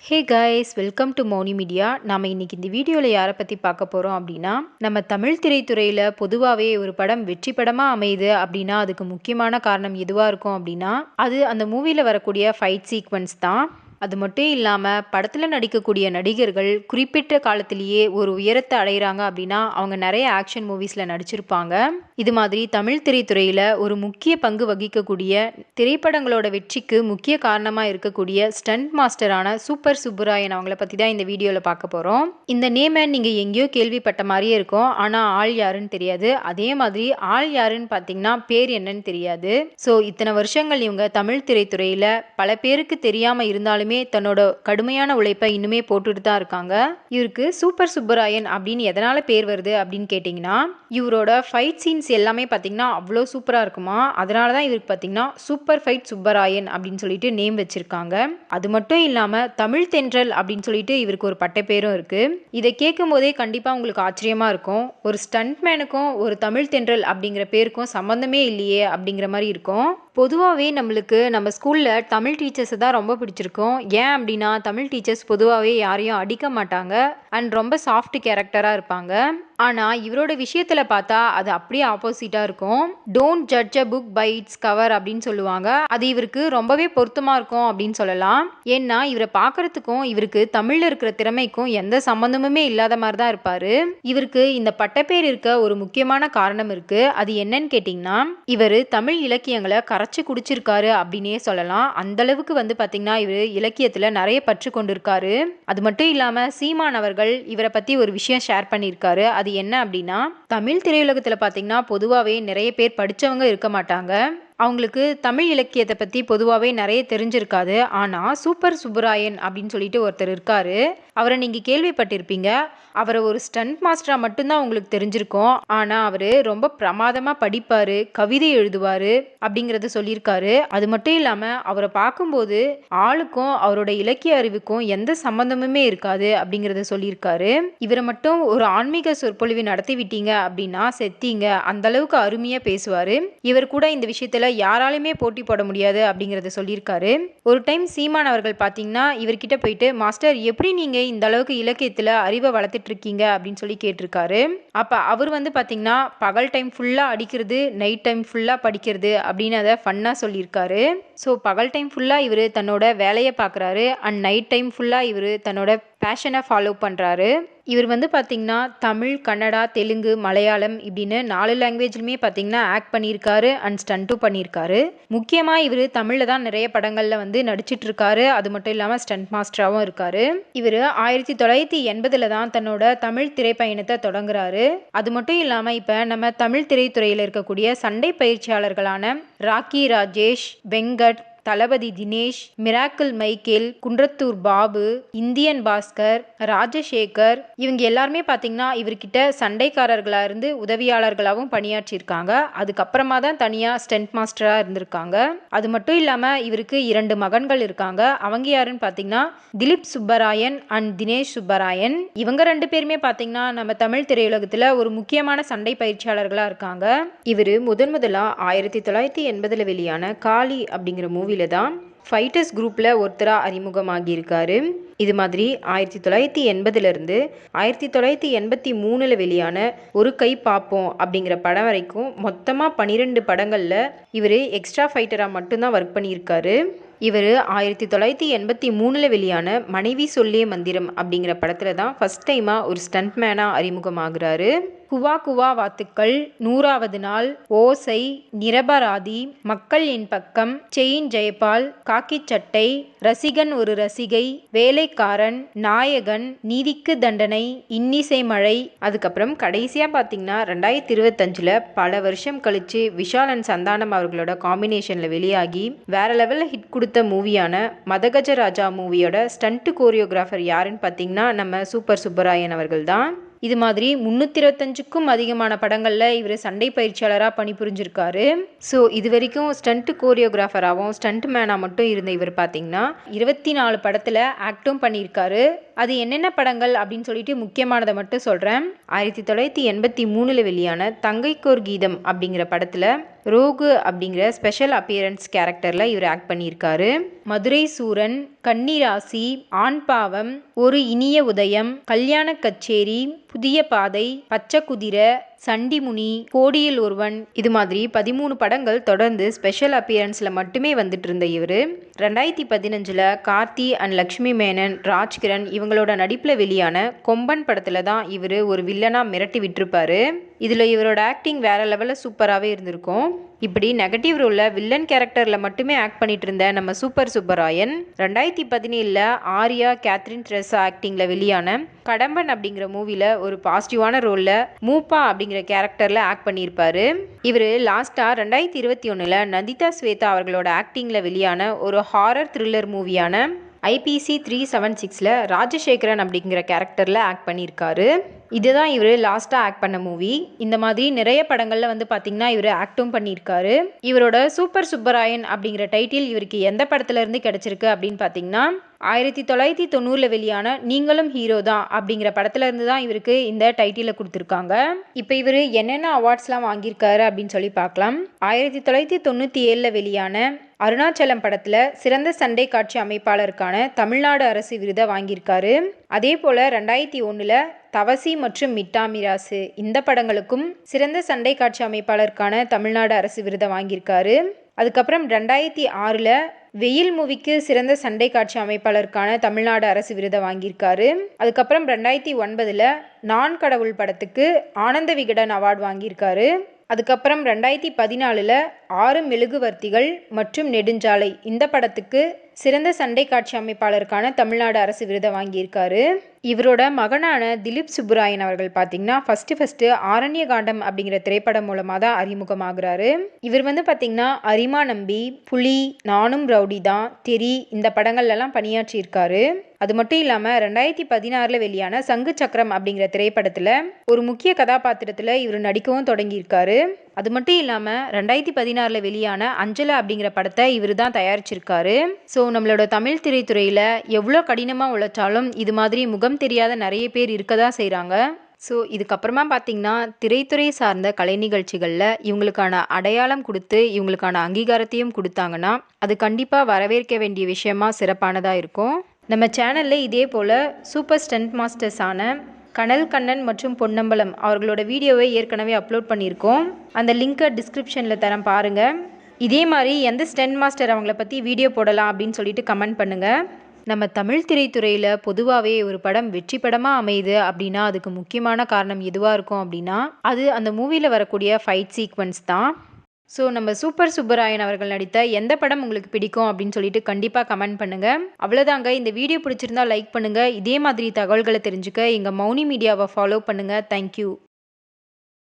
Hey guys, welcome to Mouni media. நாம் இன்னைக்கு இந்த வீடியோவில் யாரை பற்றி பார்க்க போகிறோம் அப்படின்னா, நம்ம தமிழ் திரைத்துறையில் பொதுவாகவே ஒரு படம் வெற்றி படமாக அமையுது அப்படின்னா அதுக்கு முக்கியமான காரணம் எதுவாக இருக்கும் அப்படின்னா, அது அந்த மூவியில் வரக்கூடிய ஃபைட் சீக்வன்ஸ் தான். அது மட்டும் இல்லாமல் படத்தில் நடிக்கக்கூடிய நடிகர்கள் குறிப்பிட்ட காலத்திலேயே ஒரு உயரத்தை அடைகிறாங்க அப்படின்னா அவங்க நிறைய ஆக்ஷன் மூவிஸில் நடிச்சிருப்பாங்க. இது மாதிரி தமிழ் திரைத்துறையில் ஒரு முக்கிய பங்கு வகிக்கக்கூடிய திரைப்படங்களோட வெற்றிக்கு முக்கிய காரணமாக இருக்கக்கூடிய ஸ்டண்ட் மாஸ்டரான சூப்பர் சுப்புராயன் அவங்கள பற்றி தான் இந்த வீடியோவில் பார்க்க போகிறோம். இந்த நேமை நீங்கள் எங்கேயோ கேள்விப்பட்ட மாதிரியே இருக்கும், ஆனால் ஆள் யாருன்னு தெரியாது. அதே மாதிரி ஆள் யாருன்னு பார்த்தீங்கன்னா பேர் என்னன்னு தெரியாது. ஸோ இத்தனை வருஷங்கள் இவங்க தமிழ் திரைத்துறையில் பல பேருக்கு தெரியாமல் இருந்தாலுமே தன்னோட கடுமையான உழைப்பை இன்னுமே போட்டுட்டு தான் இருக்காங்க. இவருக்கு சூப்பர் சுப்பராயன் அப்படின்னு எதனால பேர் வருது அப்படின்னு கேட்டிங்கன்னா, இவரோட ஃபைட் சீன்ஸ் எல்லாமே பார்த்தீங்கன்னா அவ்வளோ சூப்பராக இருக்குமா, அதனால தான் இவருக்கு பார்த்தீங்கன்னா சூப்பர் ஃபைட் சுப்பராயன் அப்படின்னு சொல்லிட்டு நேம் வச்சிருக்காங்க. அது மட்டும் இல்லாமல் தமிழ் தென்றல் அப்படின்னு சொல்லிட்டு இவருக்கு ஒரு பட்ட பேரும் இருக்கு. இதை கேட்கும் போதே கண்டிப்பாக உங்களுக்கு ஆச்சரியமா இருக்கும். ஒரு ஸ்டண்ட்மேனுக்கும் ஒரு தமிழ் தென்றல் அப்படிங்கிற பேருக்கும் சம்மந்தமே இல்லையே அப்படிங்கிற மாதிரி இருக்கும். பொதுவாகவே நம்மளுக்கு நம்ம ஸ்கூலில் தமிழ் டீச்சர்ஸை தான் ரொம்ப பிடிச்சிருக்கும். ஏன் அப்படின்னா தமிழ் டீச்சர்ஸ் பொதுவாகவே யாரையும் அடிக்க மாட்டாங்க அண்ட் ரொம்ப சாஃப்ட் கேரக்டராக இருப்பாங்க. ஆனால் இவரோட விஷயத்தில் பார்த்தா அது அப்படியே ஆப்போசிட்டாக இருக்கும். Don't judge a book by its cover அப்படின்னு சொல்லுவாங்க. அது இவருக்கு ரொம்பவே பொருத்தமாக இருக்கும் அப்படின்னு சொல்லலாம். ஏன்னா இவரை பார்க்கறதுக்கும் இவருக்கு தமிழில் இருக்கிற திறமைக்கும் எந்த சம்மந்தமுமே இல்லாத மாதிரி தான் இருப்பார். இவருக்கு இந்த பட்டப்பேர் இருக்க ஒரு முக்கியமான காரணம் இருக்கு. அது என்னன்னு கேட்டிங்கன்னா, இவர் தமிழ் இலக்கியங்களை கரைச்சி குடிச்சிருக்காரு அப்படின்னே சொல்லலாம். அந்த அளவுக்கு பார்த்தீங்கன்னா இவர் இலக்கியத்தில் நிறைய பற்று கொண்டிருக்காரு. அது மட்டும் இல்லாமல் சீமான் அவர்கள் இவரை பற்றி ஒரு விஷயம் ஷேர் பண்ணியிருக்காரு. அது என்ன அப்படின்னா, தமிழ் திரையுலகத்தில் பார்த்தீங்கன்னா பொதுவாகவே நிறைய பேர் படித்தவங்க இருக்க மாட்டாங்க. அவங்களுக்கு தமிழ் இலக்கியத்தை பற்றி பொதுவாகவே நிறைய தெரிஞ்சிருக்காது. ஆனால் சூப்பர் சுப்புராயன் அப்படின்னு சொல்லிட்டு ஒருத்தர் இருக்காரு. அவரை நீங்கள் கேள்விப்பட்டிருப்பீங்க. அவரை ஒரு ஸ்டண்ட் மாஸ்டராக மட்டும்தான் உங்களுக்கு தெரிஞ்சிருக்கும். ஆனால் அவர் ரொம்ப பிரமாதமாக படிப்பார், கவிதை எழுதுவார் அப்படிங்கிறத சொல்லியிருக்காரு. அது மட்டும் இல்லாமல் அவரை பார்க்கும்போது ஆளுக்கும் அவரோட இலக்கிய அறிவுக்கும் எந்த சம்பந்தமுமே இருக்காது அப்படிங்கிறத சொல்லியிருக்காரு. இவரை மட்டும் ஒரு ஆன்மீக சொற்பொழிவு நடத்தி விட்டீங்க அப்படின்னா செத்தீங்க, அந்த அளவுக்கு அருமையாக பேசுவார். இவர் கூட இந்த விஷயத்தில் யாராலுமே போட்டி போட முடியாது அப்படிங்கிறத சொல்லியிருக்காரு. ஒரு டைம் சீமான் அவர்கள் பார்த்தீங்கன்னா இவர்கிட்ட போயிட்டு, மாஸ்டர் எப்படி நீங்கள் இந்த அளவுக்கு இலக்கியத்தில் அறிவை வளர்த்துட்டு இருக்கீங்க அப்படின்னு சொல்லி கேட்டிருக்காரு. அப்போ அவர் பார்த்தீங்கன்னா பகல் டைம் ஃபுல்லாக அடிக்கிறது, நைட் டைம் ஃபுல்லாக படிக்கிறது அப்படின்னு அதை ஃபன்னாக சொல்லியிருக்காரு. ஸோ பகல் டைம் ஃபுல்லாக இவர் தன்னோட வேலையை பார்க்குறாரு அண்ட் நைட் டைம் ஃபுல்லாக இவர் தன்னோட பேஷனை ஃபாலோ பண்ணுறாரு. இவர் பார்த்தீங்கன்னா தமிழ், கன்னடா, தெலுங்கு, மலையாளம் இப்படின்னு 4 லாங்குவேஜ்லையுமே பார்த்தீங்கன்னா ஆக்ட் பண்ணியிருக்காரு அண்ட் ஸ்டண்ட்டும் பண்ணியிருக்காரு. முக்கியமாக இவர் தமிழில் தான் நிறைய படங்களில் நடிச்சிட்டு இருக்காரு. அது மட்டும் இல்லாமல் ஸ்டண்ட் மாஸ்டராகவும் இருக்காரு. இவர் 1980 தான் தன்னோட தமிழ் திரைப்பயணத்தை தொடங்குறாரு. அது மட்டும் இல்லாமல் இப்போ நம்ம தமிழ் திரைத்துறையில் இருக்கக்கூடிய சண்டை பயிற்சியாளர்களான Rocky Rajesh, Venkat, Thalapathy Dinesh, Miracle Michael, Kundrathur Babu, Indian Bhaskar, Rajasekar இவங்க எல்லாருமே பார்த்தீங்கன்னா இவர்கிட்ட சண்டைக்காரர்களாக இருந்து உதவியாளர்களாகவும் பணியாற்றியிருக்காங்க. அதுக்கப்புறமா தான் தனியாக ஸ்டண்ட் மாஸ்டராக இருந்திருக்காங்க. அது மட்டும் இல்லாமல் இவருக்கு 2 மகன்கள் இருக்காங்க. அவங்க யாருன்னு பார்த்தீங்கன்னா திலீப் சுப்பராயன் அண்ட் தினேஷ் சுப்பராயன். இவங்க 2 பேருமே பார்த்தீங்கன்னா நம்ம தமிழ் திரையுலகத்தில் ஒரு முக்கியமான சண்டை பயிற்சியாளர்களாக இருக்காங்க. இவர் முதலாக 1980 வெளியான காளி அப்படிங்கிற மூவில தான் ஃபைட்டர்ஸ் குரூப்பில் ஒருத்தராக அறிமுகமாகியிருக்காரு. இது மாதிரி 1980 1983 வெளியான ஒரு கை பார்ப்போம் அப்படிங்கிற படம் வரைக்கும் மொத்தமாக 12 படங்களில் இவர் எக்ஸ்ட்ரா ஃபைட்டராக மட்டும்தான் ஒர்க் பண்ணியிருக்காரு. இவர் 1983 வெளியான மனைவி சொல்லே மந்திரம் அப்படிங்கிற படத்தில் தான் ஃபஸ்ட் டைமாக ஒரு ஸ்டண்ட் மேனாக அறிமுகமாகிறாரு. குவா குவா வாத்துக்கள், 100வது நாள், ஓசை, நிரபராதி, மக்கள் என் பக்கம், செயின் ஜெயபால், காக்கி சட்டை, ரசிகன் ஒரு ரசிகை, வேலைக்காரன், நாயகன், நீதிக்கு தண்டனை, இன்னிசை மழை, அதுக்கப்புறம் கடைசியாக பார்த்தீங்கன்னா 2025 பல வருஷம் கழிச்சு விஷால் அண்ட் சந்தானம் அவர்களோட காம்பினேஷனில் வெளியாகி வேற லெவலில் ஹிட் கொடுத்த மூவியான மதகஜராஜா மூவியோட ஸ்டண்ட் கோரியோகிராஃபர் யாருன்னு பார்த்தீங்கன்னா நம்ம சூப்பர் சுப்பராயன் அவர்கள் தான். இது மாதிரி 325க்கும் அதிகமான படங்களில் இவர் சண்டை பயிற்சியாளராக பணிபுரிஞ்சிருக்காரு. ஸோ இது வரைக்கும் ஸ்டண்ட் கோரியோகிராஃபராகவும் ஸ்டண்ட் மேனாக மட்டும் இருந்த இவர் பார்த்தீங்கன்னா 24 படத்தில் ஆக்டும் பண்ணியிருக்காரு. அது என்னென்ன படங்கள் அப்படின்னு சொல்லிட்டு முக்கியமானதை மட்டும் சொல்கிறேன். 1983 வெளியான தங்கைக்கோர் கீதம் அப்படிங்கிற படத்தில் ரோகு அப்படிங்கிற ஸ்பெஷல் அப்பியரன்ஸ் கேரக்டரில் இவர் ஆக்ட் பண்ணியிருக்காரு. மதுரை சூரன், கன்னிராசி, ஆண் பாவம், ஒரு இனிய உதயம், கல்யாண கச்சேரி, புதிய பாதை, பச்சை குதிரை, சண்டிமுனி, கோடியில் ஒருவன், இது மாதிரி 13 படங்கள் தொடர்ந்து ஸ்பெஷல் அப்பியரன்ஸில் மட்டுமே வந்துட்டு இருந்த இவர் 2015 கார்த்தி அண்ட் லக்ஷ்மி மேனன், ராஜ்கிரண் இவங்களோட நடிப்பில் வெளியான கொம்பன் படத்தில் தான் இவர் ஒரு வில்லனாக மிரட்டி விட்டுருப்பாரு. இதில் இவரோட ஆக்டிங் வேற லெவலில் சூப்பராகவே இருந்திருக்கும். இப்படி நெகட்டிவ் ரோலில் வில்லன் கேரக்டரில் மட்டுமே ஆக்ட் பண்ணிட்டு இருந்த நம்ம super Subbarayan 2017 Arya, Catherine Teresa ஆக்டிங்கில் வெளியான கடம்பன் அப்படிங்கிற மூவியில் ஒரு பாசிட்டிவான ரோலில் மூப்பா அப்படிங்கிற கேரக்டரில் ஆக்ட் பண்ணியிருப்பாரு. இவர் லாஸ்ட்டாக 2021 நந்திதா ஸ்வேதா அவர்களோட ஆக்டிங்கில் வெளியான ஒரு ஹாரர் த்ரில்லர் மூவியான IPC 376 ராஜசேகரன் அப்படிங்கிற கேரக்டரில் ஆக்ட் பண்ணியிருக்காரு. இதுதான் இவர் லாஸ்ட்டாக ஆக்ட் பண்ண மூவி. இந்த மாதிரி நிறைய படங்களில் வந்து பார்த்திங்கன்னா இவர் ஆக்டும் பண்ணியிருக்காரு. இவரோட சூப்பர் சுப்பராயன் அப்படிங்கிற டைட்டில் இவருக்கு எந்த படத்துலேருந்து கிடச்சிருக்கு அப்படின்னு பார்த்தீங்கன்னா 1990 வெளியான நீங்களும் ஹீரோ தான் அப்படிங்கிற படத்துலேருந்து தான் இவருக்கு இந்த டைட்டிலை கொடுத்துருக்காங்க. இப்போ இவர் என்னென்ன அவார்ட்ஸ்லாம் வாங்கியிருக்காரு அப்படின்னு சொல்லி பார்க்கலாம். 1997 வெளியான அருணாச்சலம் படத்தில் சிறந்த சண்டை காட்சி அமைப்பாளருக்கான தமிழ்நாடு அரசு விருதை வாங்கியிருக்காரு. அதே போல் 2001 தவசி மற்றும் மிட்டா மிராசு இந்த படங்களுக்கும் சிறந்த சண்டை காட்சி அமைப்பாளருக்கான தமிழ்நாடு அரசு விருதை வாங்கியிருக்காரு. அதுக்கப்புறம் 2006 வெயில் மூவிக்கு சிறந்த சண்டை காட்சி அமைப்பாளருக்கான தமிழ்நாடு அரசு விருதை வாங்கியிருக்காரு. அதுக்கப்புறம் 2009 நான் கடவுள் படத்துக்கு ஆனந்த விகடன் அவார்டு வாங்கியிருக்காரு. அதுக்கப்புறம் 2014 6 மெழுகுவர்த்திகள் மற்றும் நெடுஞ்சாலை இந்த படத்துக்கு சிறந்த சண்டை காட்சி அமைப்பாளருக்கான தமிழ்நாடு அரசு விருதை வாங்கியிருக்காரு. இவரோட மகனான திலீப் சுப்புராயன் அவர்கள் பார்த்தீங்கன்னா ஃபஸ்ட்டு ஆரண்ய காண்டம் அப்படிங்கிற திரைப்படம் மூலமாக தான் அறிமுகமாகிறாரு. இவர் வந்து பார்த்தீங்கன்னா அரிமா நம்பி, புலி, நானும் ரவுடி தான், தெரி இந்த படங்கள்லாம் பணியாற்றியிருக்காரு. அது மட்டும் இல்லாமல் 2016 வெளியான சங்கு சக்கரம் அப்படிங்கிற திரைப்படத்தில் ஒரு முக்கிய கதாபாத்திரத்தில் இவர் நடிக்கவும் தொடங்கியிருக்காரு. அது மட்டும் இல்லாமல் 2016 வெளியான அஞ்சலை அப்படிங்கிற படத்தை இவர் தான் தயாரிச்சிருக்காரு. ஸோ நம்மளோட தமிழ் திரைத்துறையில் எவ்வளோ கடினமாக உழைச்சாலும் இது மாதிரி முகம் தெரியாத நிறைய பேர் இருக்க தான் செய்கிறாங்க. ஸோ இதுக்கப்புறமா பார்த்திங்கன்னா திரைத்துறை சார்ந்த கலை நிகழ்ச்சிகளில் இவங்களுக்கான அடையாளம் கொடுத்து இவங்களுக்கான அங்கீகாரத்தையும் கொடுத்தாங்கன்னா அது கண்டிப்பாக வரவேற்க வேண்டிய விஷயமா சிறப்பானதாக இருக்கும். நம்ம சேனலில் இதே போல் சூப்பர் ஸ்டண்ட் மாஸ்டர்ஸான கனல் கண்ணன் மற்றும் பொன்னம்பலம் அவர்களோட வீடியோவை ஏற்கனவே அப்லோட் பண்ணியிருக்கோம். அந்த லிங்க்கை டிஸ்கிரிப்ஷனில் தரேன் பாருங்கள். இதே மாதிரி எந்த ஸ்டண்ட் மாஸ்டர் அவங்கள பற்றி வீடியோ போடலாம் அப்படின்னு சொல்லிட்டு கமெண்ட் பண்ணுங்கள். நம்ம தமிழ் திரைத்துறையில் பொதுவாகவே ஒரு படம் வெற்றி படமாக அமையுது அப்படின்னா அதுக்கு முக்கியமான காரணம் எதுவாக இருக்கும் அப்படின்னா அது அந்த மூவியில் வரக்கூடிய ஃபைட் சீக்வன்ஸ் தான். ஸோ நம்ம சூப்பர் சுப்பராயன் அவர்கள் நடித்த எந்த படம் உங்களுக்கு பிடிக்கும் அப்படின்னு சொல்லிட்டு கண்டிப்பாக கமெண்ட் பண்ணுங்கள். அவ்வளோதாங்க. இந்த வீடியோ பிடிச்சிருந்தா லைக் பண்ணுங்கள். இதே மாதிரி தகவல்களை தெரிஞ்சுக்க எங்கள் மௌனி மீடியாவை ஃபாலோ பண்ணுங்கள். தேங்க்யூ.